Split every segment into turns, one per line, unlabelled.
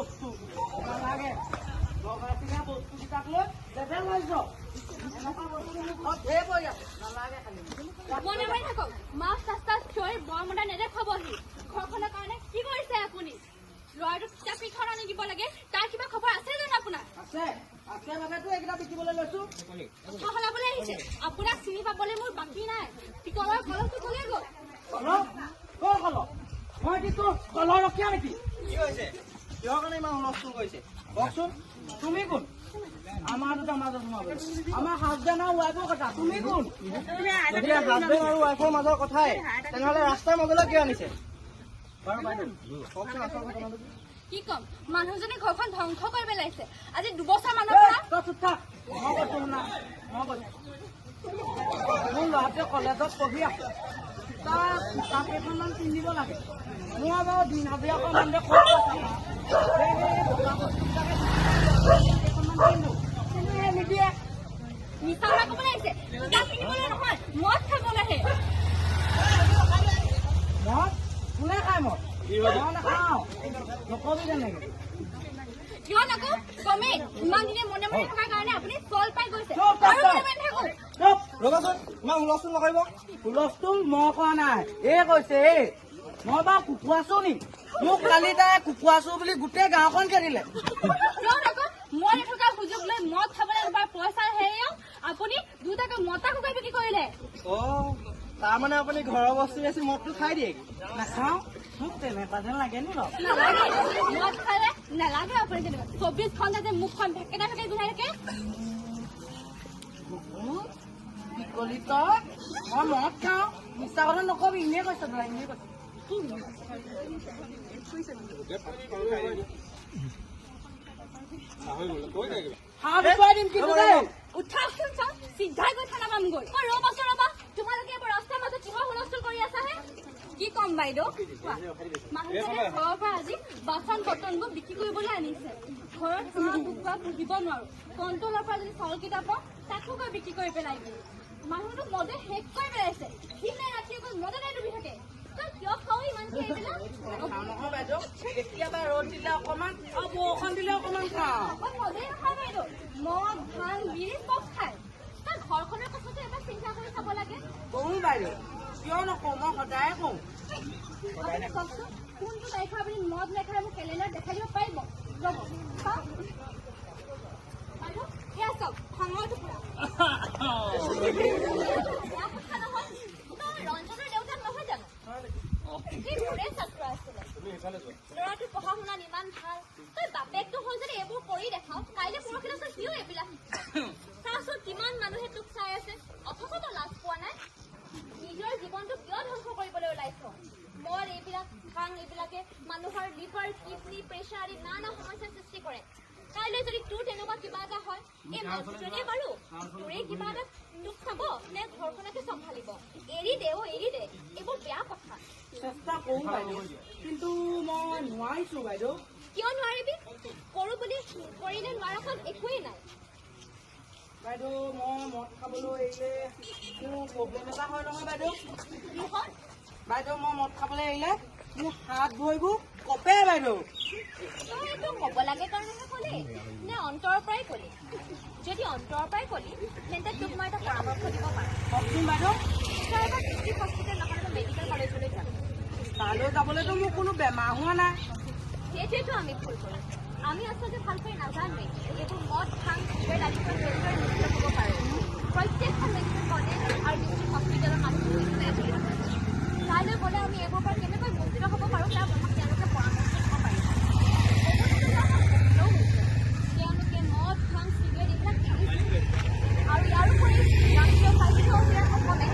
বস্তু নালাগে লগাইছিলা বস্তু কেইটাক লৈ লেভেল লৈছ এনেকুৱা বস্তু মুখত ঢেৰ পৰি আছে নালাগে খালি
মনে মনে থাকক মাছ চাস্তা থৈ বৰমতা নেদেখাবহি ঘৰখনৰ কাৰণে কি কৰিছে আপুনি ল'ৰাটোক কিতাপ কেইখন আনি দিব লাগে তাৰ কিবা খবৰ আছে জানো আপোনাৰ
আছে আছে বাবেতো এইকেইটা বিকিবলৈ লৈছো
সলাবলৈ আহিছে আপোনাক চিনি পাবলৈ মোৰ বাকী নাই পিতলৰ কলহটো ক'লে গ'ল
কলহ ক'ৰ কলহ মই কি তোৰ কলহ ৰখীয়া নেকি
কি হৈছে কিহৰ কাৰণে ইমান হুলস্থুল কৰিছে
কওকচোন তুমি কোন আমাৰ দুটা মাজত সোমাব আমাৰ হাজবেণ্ড আৰু ৱাইফৰ কথা তুমি কোন
যদি হাজবেণ্ড আৰু ৱাইফৰ মাজৰ কথাই তেনেহ'লে ৰাস্তাৰ মাজলৈ কিয় আনিছে বাৰু বাইদেউ কওকচোন আচল ঘটনাটো
কি কম মানুহজনে ঘৰখন ধ্বংস কৰি পেলাইছে আজি 2 বছৰ মানৰ পৰা
তই চুপ থাক মই কৈছো শুনা মই কৈছো মোৰ ল'ৰাটোৱে কলেজত পঢ়ি আছে তাৰ কিতাপ কেইখনমান কিনিব লাগে মই বাৰু দিন হাজিৰা কৰা মানুহে খৰচ কেইখনমান কিনো কিন্তু সেই নিদিয়ে
মিছা কথা ক'বলৈ আহিছে কিতাপ কিনিবলৈ নহয় মদ খাবলৈহে
মদ কোনে খায় মদ মই নাখাওঁ নকবি তেনেকে
কিয় নকওঁ কমেই ইমান দিনে মনে মনে থকাৰ কাৰণে আপুনি ফল পাই গৈছে
চুপ
আৰু মনে মনে থাকক
চুপ
ৰ'বাচোন ইমান হুলস্থুল নকৰিব
হুলস্থুল মই কৰা নাই এই কৈছে এই মই বাৰু কুকুৰাছো নি মোক কালি তাই কুকুৰাছো বুলি গোটেই গাঁওখন খেদিলে
কিয় নকওঁ মই নথকাৰ সুযোগ লৈ মদ খাবলৈ এবাৰ পইচা হেৰিও আপুনি দুটাকে মতা কুকুৰা বিক্ৰী কৰিলে
অ' তাৰমানে আপুনি ঘৰৰ বস্তু বেছি মদটো খাই দিয়ে
নাখাওঁ মোক তেনেকুৱা যেন লাগে নি বাৰু
নালাগে মদ খালে নালাগে আপুনি তেনেকুৱা 24 ঘণ্টা যে মুখখন ভেকেটা ভেকেটা গুধাই থাকে
কি কলি তই মই মদ খাওঁ মিছা কথা নকবি এনেই কৈছে তই এনেই কৈছে হাত উঠুৱাই দিম কিন্তু দেই
উঠাওকচোন চাওক চিধাই গৈ থানা পামগৈ ৰ'বা তোমালোকে এইবোৰ ৰাস্তাৰ মাজত কিহৰ হুলস্থুল কৰি আছাহে কি ক'ম বাইদেউ মানুহজনে ঘৰৰ পৰা আজি বাচন বৰ্তনবোৰ বিক্ৰী কৰিবলৈ আনিছে ঘৰত হাঁহ কুকুৰা পুহিব নোৱাৰো কণ্ট্ৰলৰ পৰা যদি চাউল কেইটা পাওঁ তাকো গৈ বিক্ৰী কৰি পেলাই দিম মানুহটোক মদে শেষ কৰি পেলাইছে দিনে ৰাতি অকল মদতে ডুবি থাকে তই কিয় খাওঁ ইমানকে এইবিলাক
নহয় বাইদেউ কেতিয়াবা ৰ'দ দিলে অকণমান আৰু বৰষুণ দিলে অকণমান খাওঁ
অকল মদেই নাখায় বাইদেউ মদ ভাং বিড়ি চব খায় তাৰ ঘৰখনৰ কথাটো এবাৰ চিন্তা কৰি চাব লাগে
কওঁ বাইদেউ কিয় নকওঁ মই সদায়ে কওঁ
আপুনি কওকচোন কোনটো তাৰিখৰ আপুনি মদ নাখায় মোক কেলেণ্ডাৰ দেখাই দিব পাৰিব ৰ'ব চাওক বাইদেউ এয়া চাওক ভাঙৰ টুকুৰা বেয়া কথা নহয় তই ৰঞ্জনৰ দেউতাক নহয় জানো এই মোৰে ছাত্ৰ আছিলে ল'ৰাটোৰ পঢ়া শুনাত ইমান ভাল তই বাপেকটো হ'ল যদি এইবোৰ কৰি দেখাও কাইলৈ পৰহিলৈচোন সিও এইবিলাক চাচোন কিমান মানুহে তোক চাই আছে অথচ তই লাজ পোৱা নাই নিজৰ জীৱনটো কিয় ধ্বংস কৰিবলৈ ওলাইছ মদ এইবিলাক ভাং এইবিলাকে মানুহৰ লিভাৰ কিডনী প্ৰেছাৰ আদি নানা সমস্যাৰ সৃষ্টি কৰে কাইলৈ যদি তোৰ তেনেকুৱা কিবা এটা হয় এই মানুহজনে বাৰু তোৰে কিবা এটা দুখ চাব নে ঘৰখনকে চম্ভালিব এৰি দে এইবোৰ বেয়া কথা
চেষ্টা কৰোঁ বাইদেউ কিন্তু মই নোৱাৰিছোঁ বাইদেউ
কিয় নোৱাৰিবি কৰো বুলি কৰিলে নোৱাৰাখন একোৱেই নাই
বাইদেউ মই মদ খাবলৈ এৰিলে মোৰ প্ৰব্লেম এটা হয় নহয় বাইদেউ
কি হয়
বাইদেউ মই মদ খাবলৈ এৰিলে মোৰ হাত ভৰিবোৰ কপে বাইদেউ
তই এইটো ক'ব লাগে কাৰণেহে ক'লি নে অন্তৰৰ পৰাই ক'লি যদি অন্তৰৰ পৰাই ক'লি তেন্তে তোক মই এটা পৰামৰ্শ দিব পাৰোঁ
কওকচোন বাইদেউ
তই এবাৰ ডিষ্ট্ৰিক্ট হস্পিটেল নহ'লে মেডিকেল কলেজলৈ যাম
তালৈ যাবলৈতো মোৰ কোনো বেমাৰ হোৱা নাই
সেইটোৱেতো আমি ভুল কৰোঁ আমি আচলতে ভালকৈ নাজানোৱেই এইবোৰ মদ ভাং চিগাৰেট আদিৰ পৰা কেনেদৰে মুক্ত হ'ব পাৰোঁ প্ৰত্যেকখন মেডিকেল কলেজ আৰু ডিষ্ট্ৰিক্ট হস্পিটেলৰ মানুহবোৰ এইটোৱে একেই তালৈ গ'লে আমি এইবোৰ পৰা কেনেকৈ মুক্ত হ'ব পাৰোঁ তাৰ আমাক তেওঁলোকে পৰামৰ্শ দিব পাৰিব তেওঁলোকে মদ ভাং চিগাৰেট এইবিলাক এৰিছে আৰু ইয়াৰোপৰি ৰাষ্ট্ৰীয় স্বাস্থ্য অভিযানসকলে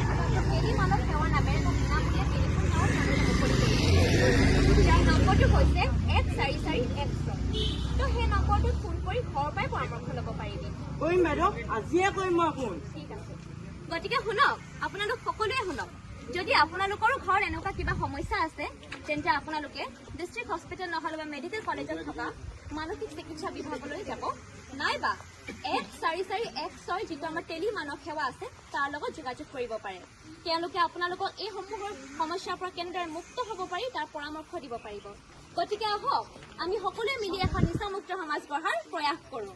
কেলি মানৱ সেৱাৰ নামেৰে এটা বিনামূলীয়া টেলিফোন যাৰ নম্বৰটো হৈছে 14416 তো সেই নম্বৰটোত ফোন কৰি ঘৰৰ পৰাই পৰামৰ্শ ল'ব পাৰিবি
কৰিম বাইদেউ আজিয়ে কৰিম মই ফোন
ঠিক আছে গতিকে শুনক আপোনালোক সকলোৱে শুনক যদি আপোনালোকৰো ঘৰত এনেকুৱা কিবা সমস্যা আছে তেন্তে আপোনালোকে ডিষ্ট্ৰিক্ট হস্পিটেল নহ'লে বা মেডিকেল কলেজত থকা মানসিক চিকিৎসা বিভাগলৈ যাব নাইবা 14416 যিটো আমাৰ টেলি মানৱ সেৱা আছে তাৰ লগত যোগাযোগ কৰিব পাৰে তেওঁলোকে আপোনালোকক এইসমূহৰ সমস্যাৰ পৰা কেনেদৰে মুক্ত হ'ব পাৰি তাৰ পৰামৰ্শ দিব পাৰিব গতিকে আহক আমি সকলোৱে মিলি এখন নিচামুক্ত সমাজ গঢ়াৰ প্ৰয়াস কৰোঁ।